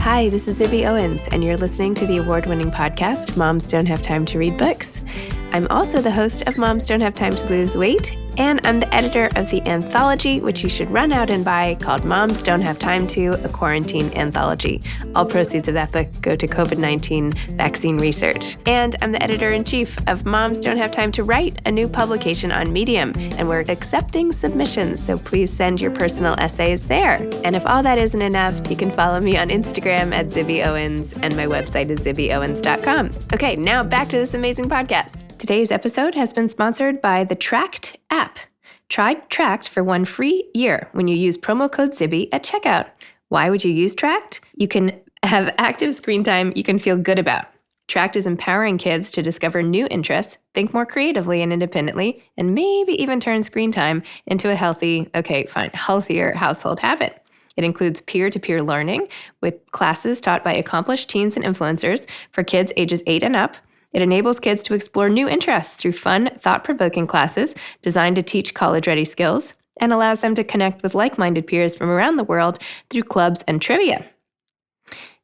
Hi, this is Zibby Owens, and you're listening to the award-winning podcast, Moms Don't Have Time to Read Books. I'm also the host of Moms Don't Have Time to Lose Weight, and I'm the editor of the anthology, which you should run out and buy, called Moms Don't Have Time to, a quarantine anthology. All proceeds of that book go to COVID-19 vaccine research. And I'm the editor-in-chief of Moms Don't Have Time to Write, a new publication on Medium, and we're accepting submissions, so please send your personal essays there. And if all that isn't enough, you can follow me on Instagram at Zibby Owens, and my website is zibbyowens.com. Okay, now back to this amazing podcast. Today's episode has been sponsored by the Tract app. Try Tract for 1 free year when you use promo code Zibby at checkout. Why would you use Tract? You can have active screen time you can feel good about. Tract is empowering kids to discover new interests, think more creatively and independently, and maybe even turn screen time into a healthier household habit. It includes peer-to-peer learning with classes taught by accomplished teens and influencers for kids ages 8 and up. It enables kids to explore new interests through fun, thought-provoking classes designed to teach college-ready skills, and allows them to connect with like-minded peers from around the world through clubs and trivia.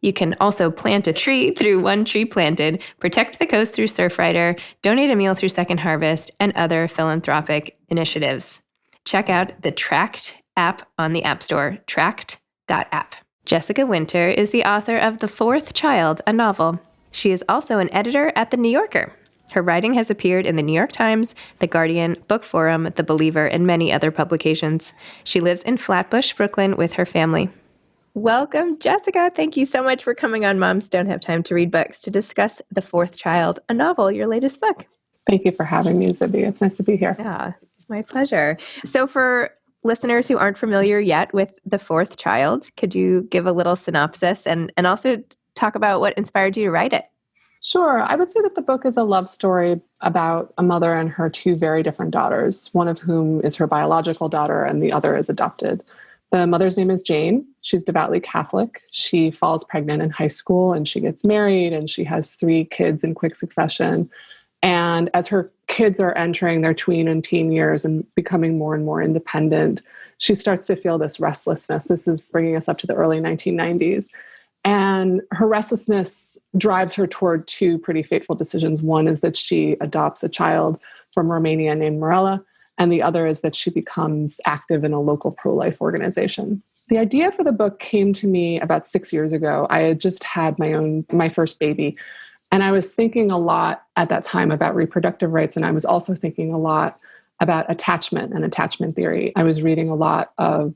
You can also plant a tree through One Tree Planted, protect the coast through Surfrider, donate a meal through Second Harvest, and other philanthropic initiatives. Check out the Tract app on the App Store, tract.app. Jessica Winter is the author of The Fourth Child, a novel. She is also an editor at The New Yorker. Her writing has appeared in The New York Times, The Guardian, Book Forum, The Believer, and many other publications. She lives in Flatbush, Brooklyn, with her family. Welcome, Jessica. Thank you so much for coming on Moms Don't Have Time to Read Books to discuss The Fourth Child, a novel, your latest book. Thank you for having me, Zibby. It's nice to be here. Yeah, it's my pleasure. So for listeners who aren't familiar yet with The Fourth Child, could you give a little synopsis and also talk about what inspired you to write it? Sure. I would say that the book is a love story about a mother and her 2 very different daughters, one of whom is her biological daughter and the other is adopted. The mother's name is Jane. She's devoutly Catholic. She falls pregnant in high school and she gets married and she has 3 kids in quick succession. And as her kids are entering their tween and teen years and becoming more and more independent, she starts to feel this restlessness. This is bringing us up to the early 1990s. And her restlessness drives her toward 2 pretty fateful decisions. One is that she adopts a child from Romania named Mirella, and the other is that she becomes active in a local pro-life organization. The idea for the book came to me about 6 years ago. I had just had my first baby, and I was thinking a lot at that time about reproductive rights, and I was also thinking a lot about attachment and attachment theory. I was reading a lot of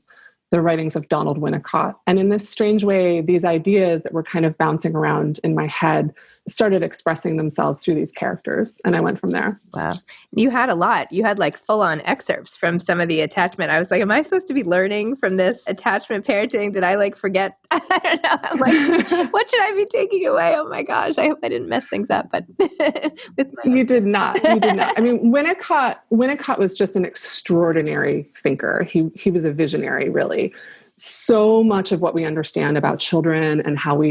the writings of Donald Winnicott. And in this strange way, these ideas that were kind of bouncing around in my head started expressing themselves through these characters. And I went from there. Wow. You had a lot. You had like full-on excerpts from some of the attachment. I was like, am I supposed to be learning from this attachment parenting? Did I like forget? I don't know. I'm like, what should I be taking away? Oh my gosh. I hope I didn't mess things up. But You did not. You did not. I mean, Winnicott was just an extraordinary thinker. He was a visionary, really. So much of what we understand about children and how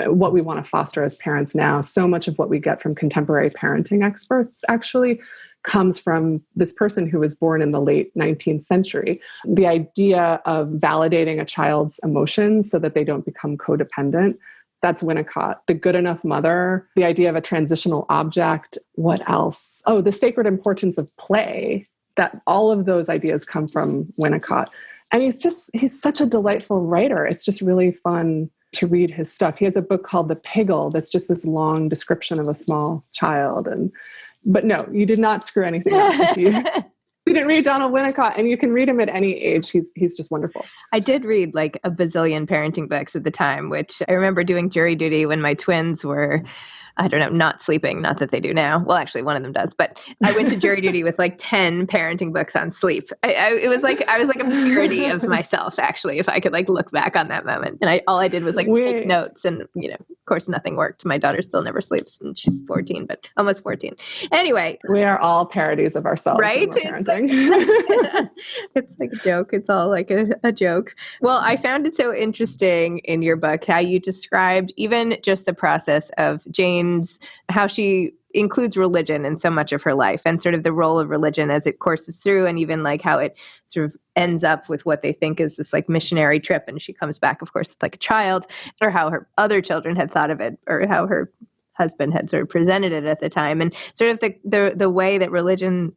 what we want to foster as parents now, so much of what we get from contemporary parenting experts actually comes from this person who was born in the late 19th century. The idea of validating a child's emotions so that they don't become codependent, that's Winnicott. The good enough mother, the idea of a transitional object. What else? Oh, the sacred importance of play. That all of those ideas come from Winnicott. And he's such a delightful writer. It's just really fun to read his stuff. He has a book called The Piggle that's just this long description of a small child. But no, you did not screw anything up. You didn't read Donald Winnicott, and you can read him at any age. He's just wonderful. I did read like a bazillion parenting books at the time, which I remember doing jury duty when my twins were, I don't know, not sleeping. Not that they do now. Well, actually, one of them does. But I went to jury duty with like 10 parenting books on sleep. I was like a parody of myself, actually, if I could like look back on that moment. And all I did was like take notes, and of course, nothing worked. My daughter still never sleeps, and she's 14, but almost 14. Anyway, we are all parodies of ourselves, right? When we're parenting. It's like a joke. It's all like a joke. Well, I found it so interesting in your book how you described even just the process of Jane's, how she includes religion in so much of her life and sort of the role of religion as it courses through, and even like how it sort of ends up with what they think is this like missionary trip. And she comes back, of course, like a child, or how her other children had thought of it, or how her husband had sort of presented it at the time, and sort of the way that religion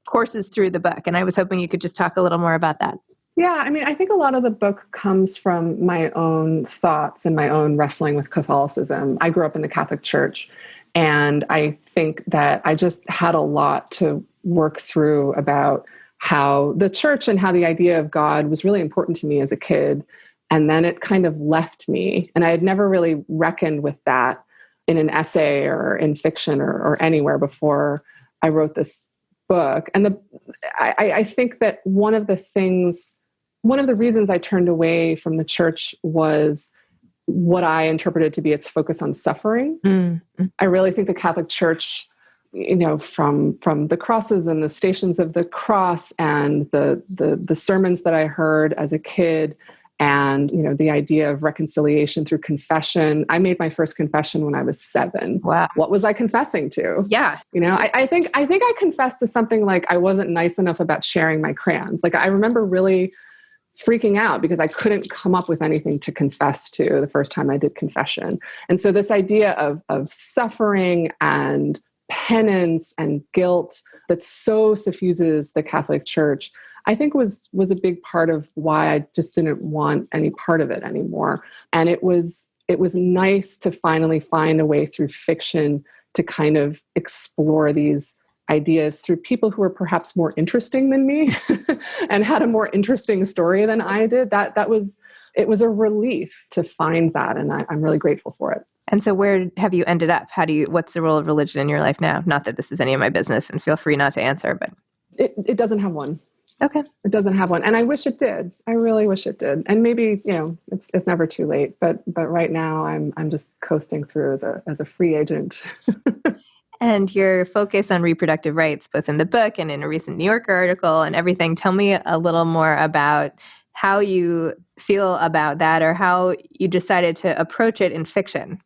courses through the book. And I was hoping you could just talk a little more about that. Yeah, I mean, I think a lot of the book comes from my own thoughts and my own wrestling with Catholicism. I grew up in the Catholic Church, and I think that I just had a lot to work through about how the church and how the idea of God was really important to me as a kid. And then it kind of left me. And I had never really reckoned with that in an essay or in fiction or anywhere before I wrote this book. And I think that one of the reasons I turned away from the church was what I interpreted to be its focus on suffering. Mm-hmm. I really think the Catholic Church, from the crosses and the Stations of the Cross and the sermons that I heard as a kid, and the idea of reconciliation through confession. I made my first confession when I was 7. Wow. What was I confessing to? Yeah. I think I confessed to something like I wasn't nice enough about sharing my crayons. Like I remember really freaking out because I couldn't come up with anything to confess to the first time I did confession. And so this idea of suffering and penance and guilt that so suffuses the Catholic Church, I think was a big part of why I just didn't want any part of it anymore. And it was nice to finally find a way through fiction to kind of explore these ideas through people who were perhaps more interesting than me and had a more interesting story than I did. It was a relief to find that. And I'm really grateful for it. And so where have you ended up? What's the role of religion in your life now? Not that this is any of my business, and feel free not to answer, but. It doesn't have one. Okay. It doesn't have one. And I wish it did. I really wish it did. And maybe, it's never too late, but right now I'm just coasting through as a free agent. And your focus on reproductive rights, both in the book and in a recent New Yorker article and everything. Tell me a little more about how you feel about that, or how you decided to approach it in fiction.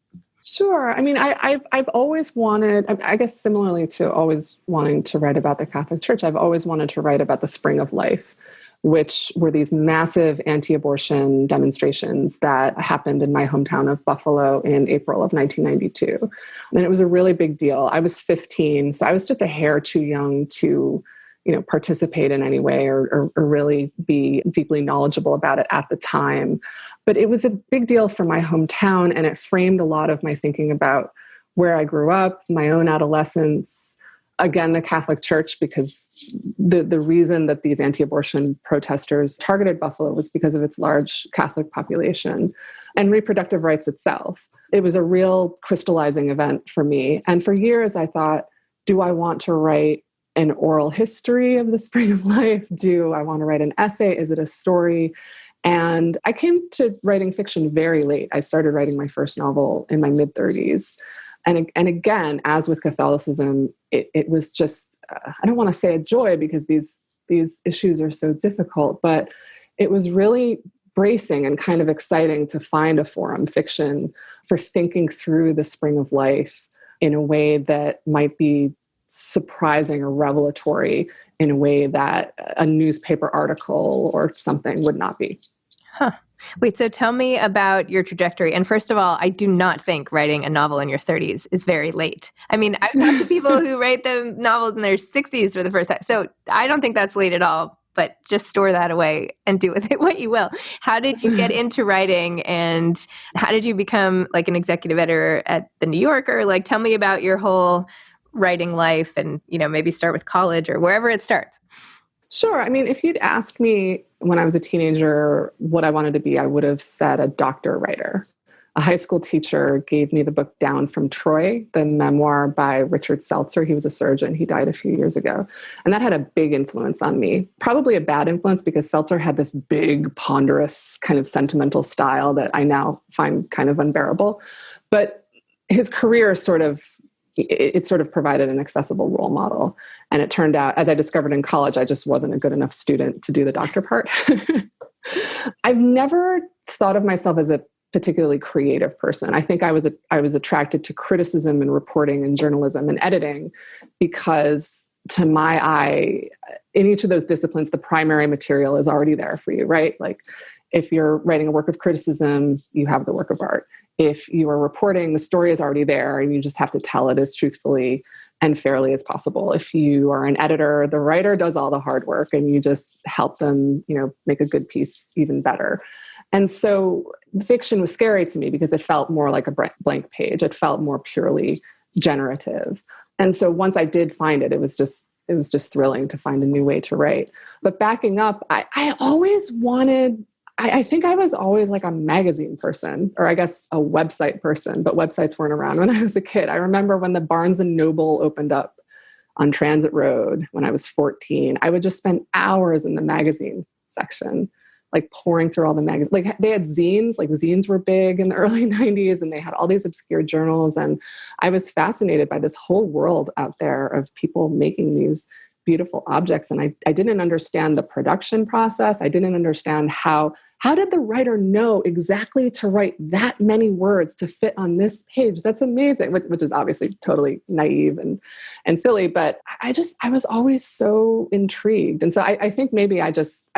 Sure. I mean, I've always wanted, I guess similarly to always wanting to write about the Catholic Church, I've always wanted to write about the Spring of Life, which were these massive anti-abortion demonstrations that happened in my hometown of Buffalo in April of 1992. And it was a really big deal. I was 15, so I was just a hair too young to participate in any way or really be deeply knowledgeable about it at the time. But it was a big deal for my hometown, and it framed a lot of my thinking about where I grew up, my own adolescence, again, the Catholic Church, because the reason that these anti-abortion protesters targeted Buffalo was because of its large Catholic population, and reproductive rights itself. It was a real crystallizing event for me. And for years I thought, do I want to write an oral history of the Spring of Life? Do I want to write an essay? Is it a story? And I came to writing fiction very late. I started writing my first novel in my mid-30s. And again, as with Catholicism, it was just, I don't want to say a joy because these issues are so difficult, but it was really bracing and kind of exciting to find a forum, fiction, for thinking through the Spring of Life in a way that might be surprising or revelatory in a way that a newspaper article or something would not be. Huh. Wait, so tell me about your trajectory. And first of all, I do not think writing a novel in your 30s is very late. I mean, I've talked to people who write the novels in their 60s for the first time. So I don't think that's late at all, but just store that away and do with it what you will. How did you get into writing, and how did you become like an executive editor at The New Yorker? Like, tell me about your whole writing life, and, maybe start with college or wherever it starts. Sure. I mean, if you'd asked me when I was a teenager what I wanted to be, I would have said a doctor writer. A high school teacher gave me the book Down from Troy, the memoir by Richard Seltzer. He was a surgeon. He died a few years ago. And that had a big influence on me. Probably a bad influence because Seltzer had this big, ponderous, kind of sentimental style that I now find kind of unbearable. But his career it sort of provided an accessible role model. And it turned out, as I discovered in college, I just wasn't a good enough student to do the doctor part. I've never thought of myself as a particularly creative person. I think I was attracted to criticism and reporting and journalism and editing because to my eye, in each of those disciplines, the primary material is already there for you, right? Like if you're writing a work of criticism, you have the work of art. If you are reporting, the story is already there and you just have to tell it as truthfully and fairly as possible. If you are an editor, the writer does all the hard work and you just help them, make a good piece even better. And so fiction was scary to me because it felt more like a blank page. It felt more purely generative. And so once I did find it, it was just thrilling to find a new way to write. But backing up, I always wanted, I think I was always like a magazine person, or I guess a website person, but websites weren't around when I was a kid. I remember when the Barnes and Noble opened up on Transit Road when I was 14, I would just spend hours in the magazine section, like pouring through all the magazines. Like they had zines, like zines were big in the early 90s and they had all these obscure journals. And I was fascinated by this whole world out there of people making these beautiful objects. And I didn't understand the production process. I didn't understand how did the writer know exactly to write that many words to fit on this page? That's amazing, which is obviously totally naive and silly, but I was always so intrigued. And so I think maybe I just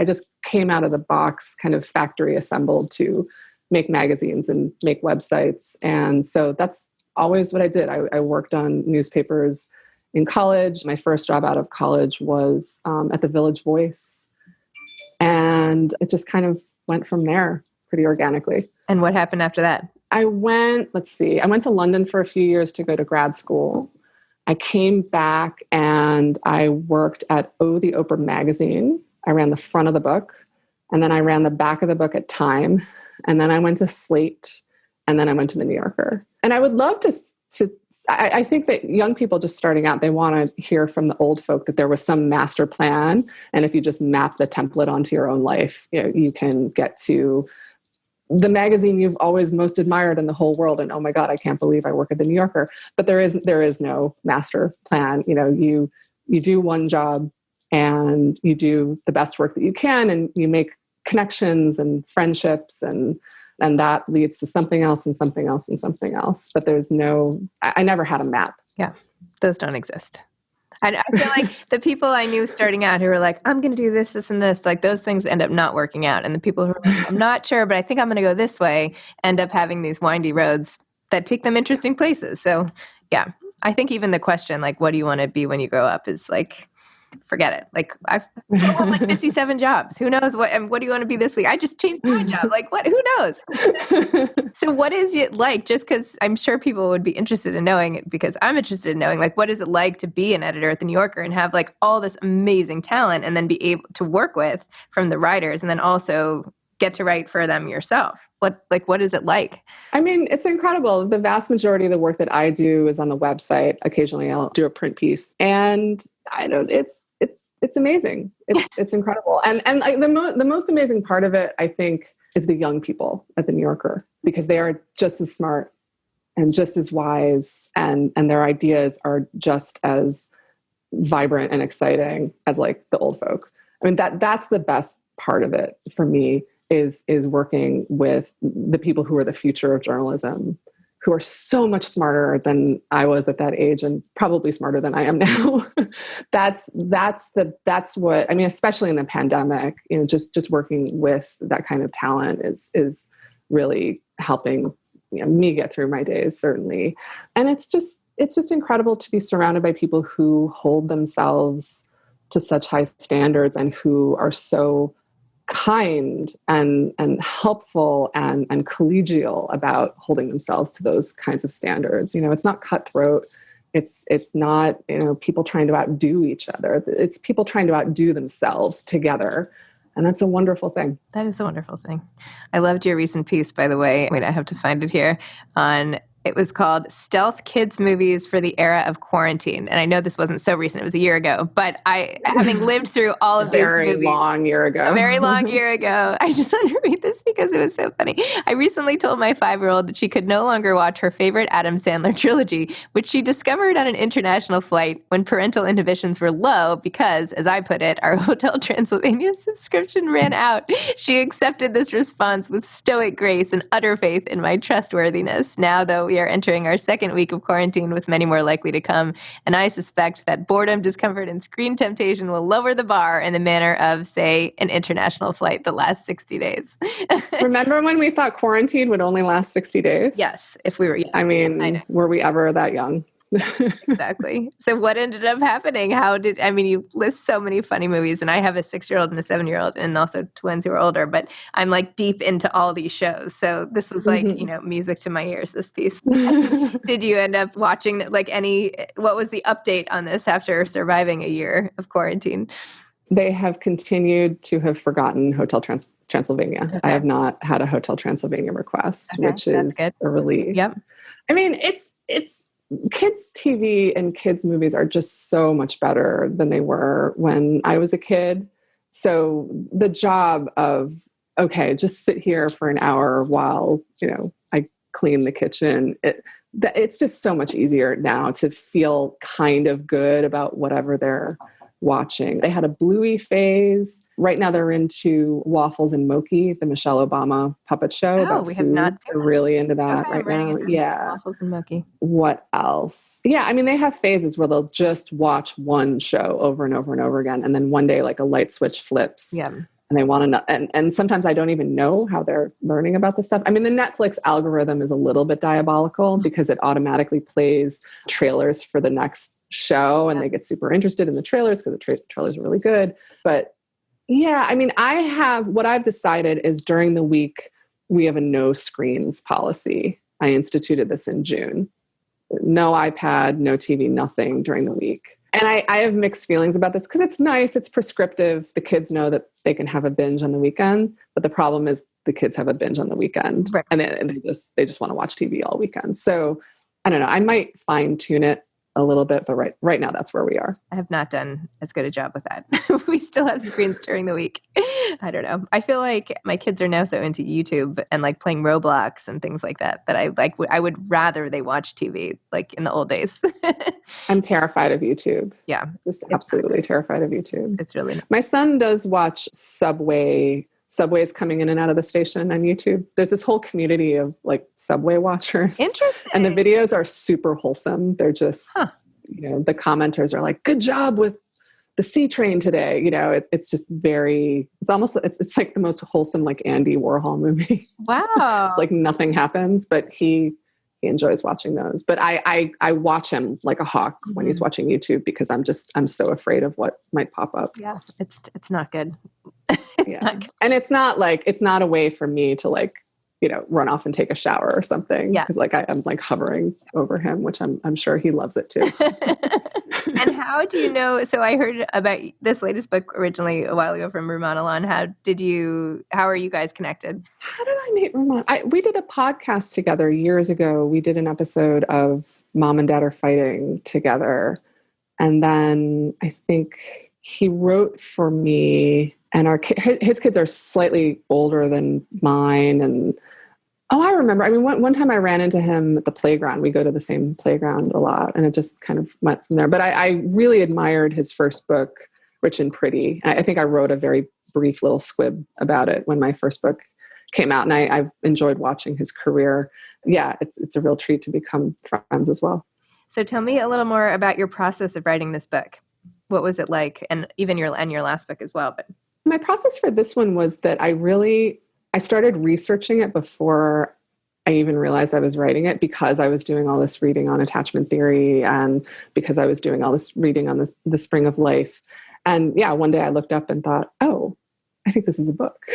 came out of the box kind of factory assembled to make magazines and make websites. And so that's always what I did. I worked on newspapers in college. My first job out of college was at the Village Voice. And it just kind of went from there pretty organically. And what happened after that? I went to London for a few years to go to grad school. I came back and I worked at the Oprah magazine. I ran the front of the book, and then I ran the back of the book at Time. And then I went to Slate, and then I went to the New Yorker. And I would love to I think that young people just starting out, they want to hear from the old folk that there was some master plan. And if you just map the template onto your own life, you can get to the magazine you've always most admired in the whole world. And, oh my God, I can't believe I work at the New Yorker. But there is no master plan. You do one job and you do the best work that you can, and you make connections and friendships, and that leads to something else and something else and something else. But I never had a map. Yeah, those don't exist. I feel like the people I knew starting out who were like, I'm going to do this, this, and this, like those things end up not working out. And the people who are like, I'm not sure, but I think I'm going to go this way, end up having these windy roads that take them interesting places. So yeah, I think even the question, like, what do you want to be when you grow up is like, forget it. Like I've had like 57 jobs. Who knows what do you want to be this week? I just changed my job. Like what, who knows? So what is it like, just because I'm sure people would be interested in knowing it, because I'm interested in knowing, like, what is it like to be an editor at the New Yorker and have like all this amazing talent and then be able to work with from the writers and then also get to write for them yourself? What is it like? I mean, it's incredible. The vast majority of the work that I do is on the website. Occasionally I'll do a print piece, and it's amazing. It's incredible. And like the most amazing part of it, I think, is the young people at the New Yorker, because they are just as smart and just as wise, and their ideas are just as vibrant and exciting as like the old folk. I mean, that's the best part of it for me, is working with the people who are the future of journalism, who are so much smarter than I was at that age, and probably smarter than I am now. That's what I mean, especially in the pandemic, just working with that kind of talent is really helping me get through my days, certainly. And it's just incredible to be surrounded by people who hold themselves to such high standards and who are so kind and helpful and collegial about holding themselves to those kinds of standards. It's not cutthroat. It's not, people trying to outdo each other. It's people trying to outdo themselves together. And that's a wonderful thing. That is a wonderful thing. I loved your recent piece, by the way. Wait, I have to find it here, on It was called Stealth Kids Movies for the Era of Quarantine. And I know this wasn't so recent, it was a year ago, but having lived through all of these movies. A very long year ago. I just want to read this because it was so funny. I recently told my 5-year-old that she could no longer watch her favorite Adam Sandler trilogy, which she discovered on an international flight when parental inhibitions were low because, as I put it, our Hotel Transylvania subscription ran out. She accepted this response with stoic grace and utter faith in my trustworthiness. Now, though, we are entering our second week of quarantine with many more likely to come, and I suspect that boredom, discomfort, and screen temptation will lower the bar in the manner of, say, an international flight the last 60 days. Remember when we thought quarantine would only last 60 days? Yes, if we were young. I mean, were we ever that young? Exactly. So what ended up happening? You list so many funny movies, and I have a 6-year-old and a 7-year-old and also twins who are older, but I'm like deep into all these shows. So this was like, music to my ears, this piece. Did you end up watching what was the update on this after surviving a year of quarantine? They have continued to have forgotten Hotel Transylvania. Okay. I have not had a Hotel Transylvania request, which is good. A relief. Yep. I mean, it's kids' TV and kids' movies are just so much better than they were when I was a kid. So the job of, okay, just sit here for an hour while, I clean the kitchen. It's just so much easier now to feel kind of good about whatever they're watching. They had a Bluey phase. Right now they're into Waffles and Moki, the Michelle Obama puppet show. Oh, we have not seen They're really into that right now. Yeah. Waffles and Moki. What else? Yeah, I mean, they have phases where they'll just watch one show over and over and over again. And then one day, like a light switch flips. Yeah. And they want to know. And sometimes I don't even know how they're learning about this stuff. I mean, the Netflix algorithm is a little bit diabolical because it automatically plays trailers for the next show and they get super interested in the trailers because the trailers are really good. But yeah, I mean, what I've decided is during the week, we have a no screens policy. I instituted this in June. No iPad, no TV, nothing during the week. And I have mixed feelings about this because it's nice, it's prescriptive. The kids know that they can have a binge on the weekend, but the problem is the kids have a binge on the weekend, right. And they just want to watch TV all weekend. So I don't know. I might fine tune it a little bit, but right now that's where we are. I have not done as good a job with that. We still have screens during the week. I don't know. I feel like my kids are now so into YouTube and like playing Roblox and things like that I would rather they watch TV like in the old days. I'm terrified of YouTube. Yeah. Just absolutely terrified of YouTube. It's really My son does watch Subways coming in and out of the station on YouTube. There's this whole community of like Subway watchers. Interesting. And the videos are super wholesome. They're just, the commenters are like, good job with the C train today. It's just it's like the most wholesome, like Andy Warhol movie. Wow. It's like nothing happens, but he enjoys watching those. But I watch him like a hawk when he's watching YouTube because I'm so afraid of what might pop up. Yeah. It's not good. Not good. And it's not a way for me to like, run off and take a shower or something. Yeah. Because like I'm like hovering over him, which I'm sure he loves it too. And how do you know? So I heard about this latest book originally a while ago from Ruman Alan. How are you guys connected? How did I meet Ruman? We did a podcast together years ago. We did an episode of Mom and Dad Are Fighting together. And then I think he wrote for me, and his kids are slightly older than mine. And I remember. I mean, one time I ran into him at the playground. We go to the same playground a lot, and it just kind of went from there. But I really admired his first book, Rich and Pretty. And I think I wrote a very brief little squib about it when my first book came out, and I've enjoyed watching his career. Yeah, it's a real treat to become friends as well. So tell me a little more about your process of writing this book. What was it like? And even your last book as well. But my process for this one was that I started researching it before I even realized I was writing it, because I was doing all this reading on attachment theory and because I was doing all this reading on the spring of life. And yeah, one day I looked up and thought, oh, I think this is a book.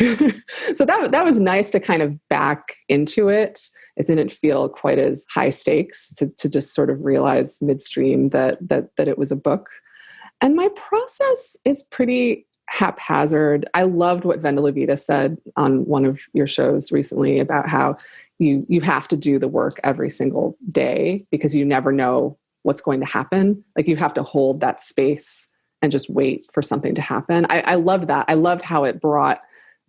So that was nice to kind of back into it. It didn't feel quite as high stakes to just sort of realize midstream that it was a book. And my process is pretty haphazard. I loved what Vendela said on one of your shows recently about how you have to do the work every single day because you never know what's going to happen. Like you have to hold that space and just wait for something to happen. I loved that. I loved how it brought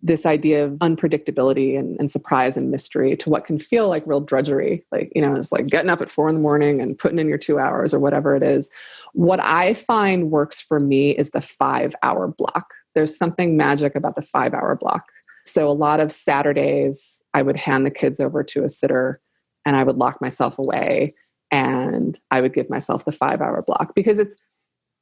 this idea of unpredictability and surprise and mystery to what can feel like real drudgery. Like, it's like getting up at 4 a.m. and putting in your 2 hours or whatever it is. What I find works for me is the 5-hour block. There's something magic about the 5-hour block. So a lot of Saturdays, I would hand the kids over to a sitter and I would lock myself away and I would give myself the 5-hour block because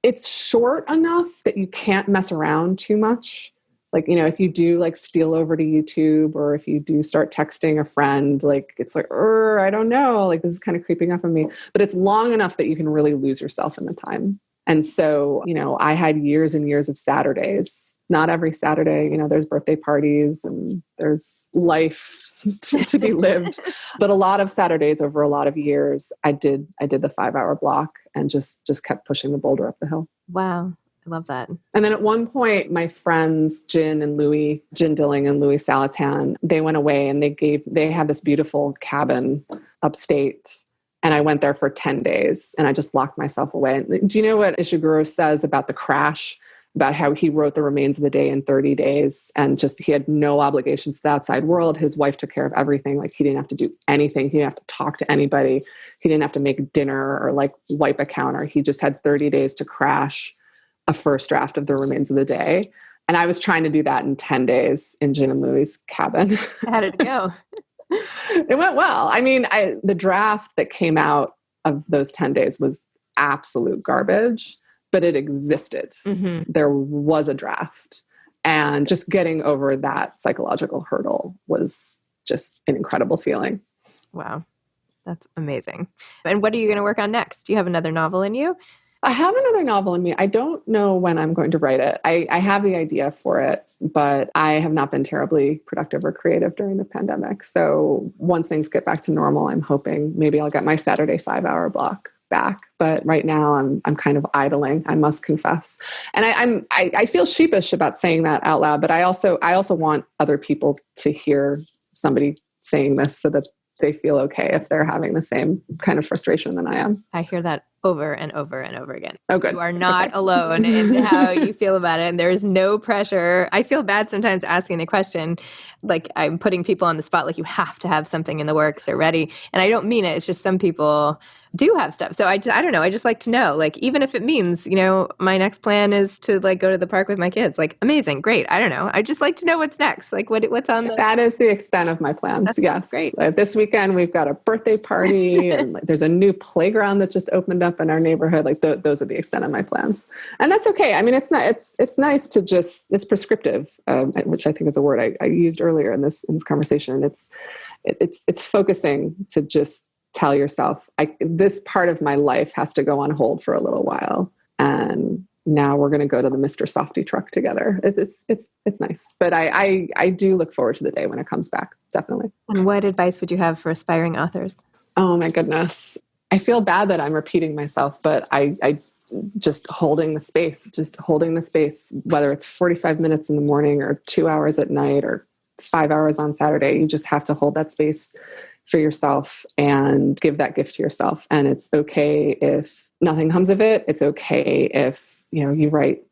it's short enough that you can't mess around too much. Like, if you do like steal over to YouTube or if you do start texting a friend, like it's like, I don't know, like this is kind of creeping up on me, but it's long enough that you can really lose yourself in the time. And so, I had years and years of Saturdays, not every Saturday, there's birthday parties and there's life to be lived, but a lot of Saturdays over a lot of years, I did the 5-hour block and just kept pushing the boulder up the hill. Wow. I love that. And then at one point, my friends, Jen Dilling and Louis Salatan, they went away and they had this beautiful cabin upstate. And I went there for 10 days and I just locked myself away. Do you know what Ishiguro says about the crash, about how he wrote The Remains of the Day in 30 days and just, he had no obligations to the outside world. His wife took care of everything. Like he didn't have to do anything. He didn't have to talk to anybody. He didn't have to make dinner or like wipe a counter. He just had 30 days to crash a first draft of The Remains of the Day. And I was trying to do that in 10 days in Jen and Louis' cabin. How did it go? It went well. I mean, the draft that came out of those 10 days was absolute garbage, but it existed. Mm-hmm. There was a draft. And just getting over that psychological hurdle was just an incredible feeling. Wow. That's amazing. And what are you going to work on next? Do you have another novel in you? I have another novel in me. I don't know when I'm going to write it. I have the idea for it, but I have not been terribly productive or creative during the pandemic. So once things get back to normal, I'm hoping maybe I'll get my Saturday 5-hour block back. But right now I'm kind of idling, I must confess. And I feel sheepish about saying that out loud, but I also want other people to hear somebody saying this so that they feel okay if they're having the same kind of frustration than I am. I hear that over and over and over again. Oh, good. You are not alone in how you feel about it. And there is no pressure. I feel bad sometimes asking the question, like I'm putting people on the spot, like you have to have something in the works or ready. And I don't mean it. It's just some people do have stuff. So I don't know. I just like to know, like, even if it means, my next plan is to like go to the park with my kids, like amazing, great. I don't know. I just like to know what's next. Like what's on the... That is the extent of my plans. That's yes. Great. This weekend, we've got a birthday party and there's a new playground that just opened up in our neighborhood. Like those are the extent of my plans. And that's okay. I mean, it's nice to just, it's prescriptive, which I think is a word I used earlier in this conversation. It's focusing to just tell yourself, this part of my life has to go on hold for a little while. And now we're going to go to the Mr. Softy truck together. It's nice. But I do look forward to the day when it comes back. Definitely. And what advice would you have for aspiring authors? Oh my goodness. I feel bad that I'm repeating myself, but I just holding the space, whether it's 45 minutes in the morning or 2 hours at night or 5 hours on Saturday, you just have to hold that space for yourself and give that gift to yourself. And it's okay if nothing comes of it. It's okay if, you write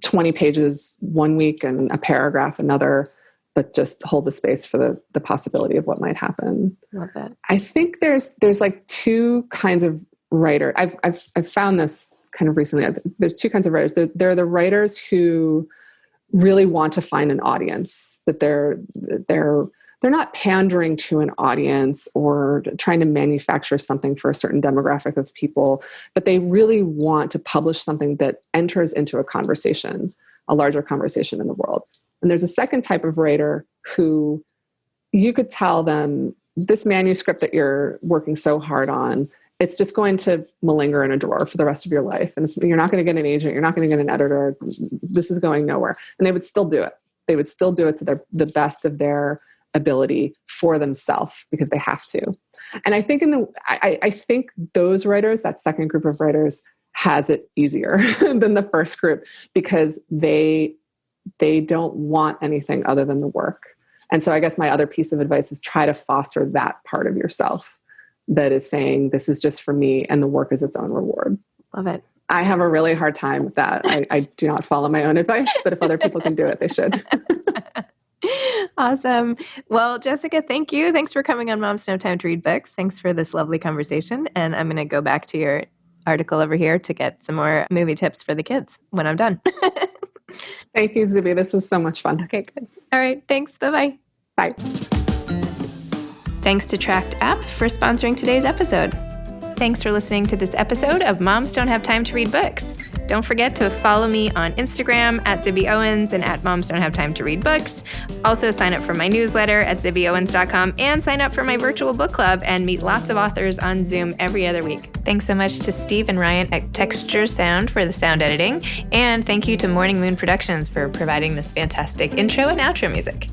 20 pages one week and a paragraph another, but just hold the space for the possibility of what might happen. Love that. I think there's like two kinds of writer. I've found this kind of recently. There's two kinds of writers. There are the writers who really want to find an audience, that they're not pandering to an audience or trying to manufacture something for a certain demographic of people, but they really want to publish something that enters into a conversation, a larger conversation in the world. And there's a second type of writer who you could tell them, this manuscript that you're working so hard on, it's just going to malinger in a drawer for the rest of your life. And you're not going to get an agent. You're not going to get an editor. This is going nowhere. And they would still do it. They would still do it to the best of their ability for themselves because they have to. And I think I think those writers, that second group of writers, has it easier than the first group because they they don't want anything other than the work. And so I guess my other piece of advice is try to foster that part of yourself that is saying, this is just for me and the work is its own reward. Love it. I have a really hard time with that. I do not follow my own advice, but if other people can do it, they should. Awesome. Well, Jessica, thank you. Thanks for coming on Moms Don't Have Time to Read Books. Thanks for this lovely conversation. And I'm going to go back to your article over here to get some more movie tips for the kids when I'm done. Thank you, Zibby. This was so much fun. Okay, good. All right. Thanks. Bye-bye. Bye. Thanks to Tract App for sponsoring today's episode. Thanks for listening to this episode of Moms Don't Have Time to Read Books. Don't forget to follow me on Instagram at Zibby Owens and at Moms Don't Have Time to Read Books. Also sign up for my newsletter at zibbyowens.com and sign up for my virtual book club and meet lots of authors on Zoom every other week. Thanks so much to Steve and Ryan at Texture Sound for the sound editing. And thank you to Morning Moon Productions for providing this fantastic intro and outro music.